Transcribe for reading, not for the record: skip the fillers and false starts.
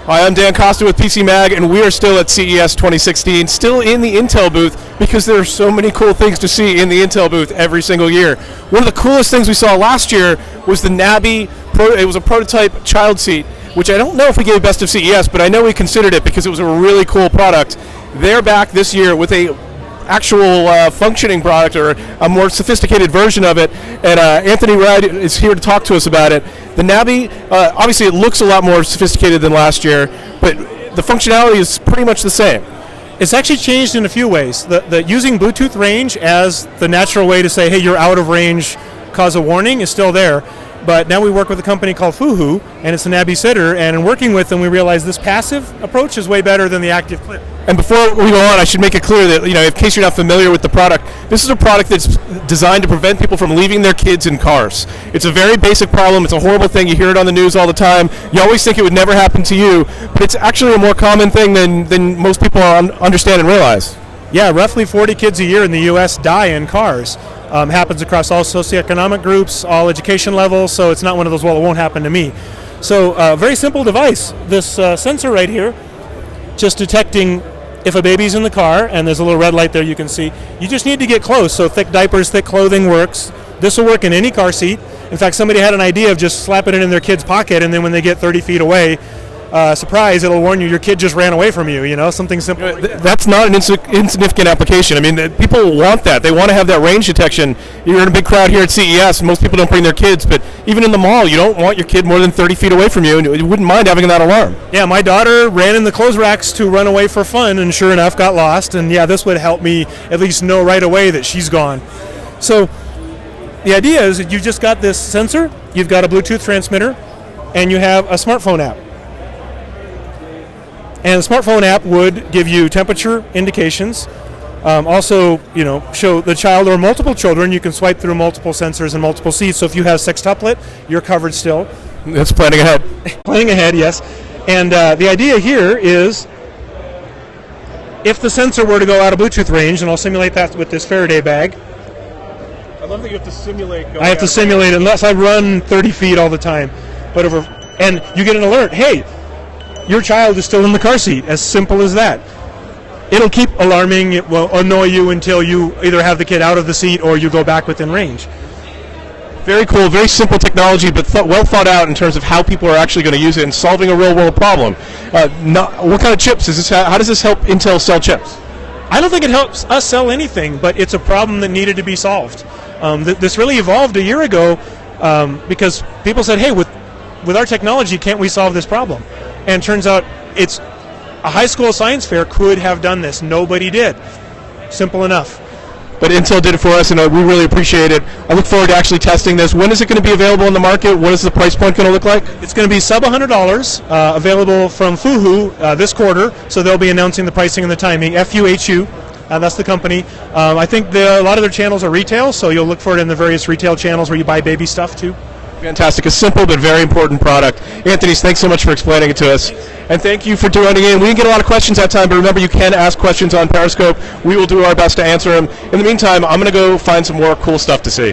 Hi, I'm Dan Costa with PCMag, and we are still at CES 2016, still in the Intel booth, because there are so many cool things to see in the Intel booth every single year. One of the coolest things we saw last year was the Nabi. It was a prototype child seat, which I don't know if we gave Best of CES, but I know we considered it because it was a really cool product. They're back this year with a actual functioning product, or a more sophisticated version of it, and Anthony Rudd is here to talk to us about it. The Nabi, obviously it looks a lot more sophisticated than last year, but the functionality is pretty much the same. It's actually changed in a few ways. The using Bluetooth range as the natural way to say, hey, you're out of range, cause a warning, is still there. But now we work with a company called Fuhu, and it's a Nabi sitter, and in working with them, we realize this passive approach is way better than the active clip. And before we go on, I should make it clear that, in case you're not familiar with the product, this is a product that's designed to prevent people from leaving their kids in cars. It's a very basic problem. It's a horrible thing. You hear it on the news all the time. You always think it would never happen to you, but it's actually a more common thing than most people understand and realize. Yeah, roughly 40 kids a year in the U.S. die in cars. Happens across all socioeconomic groups, all education levels, so it's not one of those, well, it won't happen to me. So very simple device. This sensor right here, just detecting if a baby's in the car, and there's a little red light there you can see. You just need to get close, so thick diapers, thick clothing works. This will work in any car seat. In fact, somebody had an idea of just slapping it in their kid's pocket, and then when they get 30 feet away, surprise, it'll warn you your kid just ran away from you, something simple. That's not an insignificant application. I mean, people want that. They want to have that range detection. You're in a big crowd here at CES, and most people don't bring their kids, but even in the mall, you don't want your kid more than 30 feet away from you, and you wouldn't mind having that alarm. Yeah, my daughter ran in the clothes racks to run away for fun, and sure enough, got lost, and yeah, this would help me at least know right away that she's gone. So the idea is that you've just got this sensor, you've got a Bluetooth transmitter, and you have a smartphone app. And the smartphone app would give you temperature indications. Also, show the child or multiple children. You can swipe through multiple sensors and multiple seats. So if you have sextuplet, you're covered still. That's planning ahead. Planning ahead, yes. And the idea here is, if the sensor were to go out of Bluetooth range, and I'll simulate that with this Faraday bag. I love that you have to simulate. I have to simulate unless I run 30 feet all the time. And you get an alert. Hey, your child is still in the car seat, as simple as that. It'll keep alarming, it will annoy you until you either have the kid out of the seat or you go back within range. Very cool, very simple technology, but well thought out in terms of how people are actually going to use it in solving a real world problem. What kind of chips is this? How does this help Intel sell chips? I don't think it helps us sell anything, but it's a problem that needed to be solved. This really evolved a year ago because people said, hey, with our technology, can't we solve this problem? And turns out it's a high school science fair could have done this. Nobody did. Simple enough. But Intel did it for us, and we really appreciate it. I look forward to actually testing this. When is it going to be available in the market? What is the price point going to look like? It's going to be sub $100, available from Fuhu this quarter, so they'll be announcing the pricing and the timing. Fuhu, that's the company. I think a lot of their channels are retail, so you'll look for it in the various retail channels where you buy baby stuff too. Fantastic. A simple but very important product. Anthony, thanks so much for explaining it to us. And thank you for joining in. We didn't get a lot of questions that time, but remember, you can ask questions on Periscope. We will do our best to answer them. In the meantime, I'm going to go find some more cool stuff to see.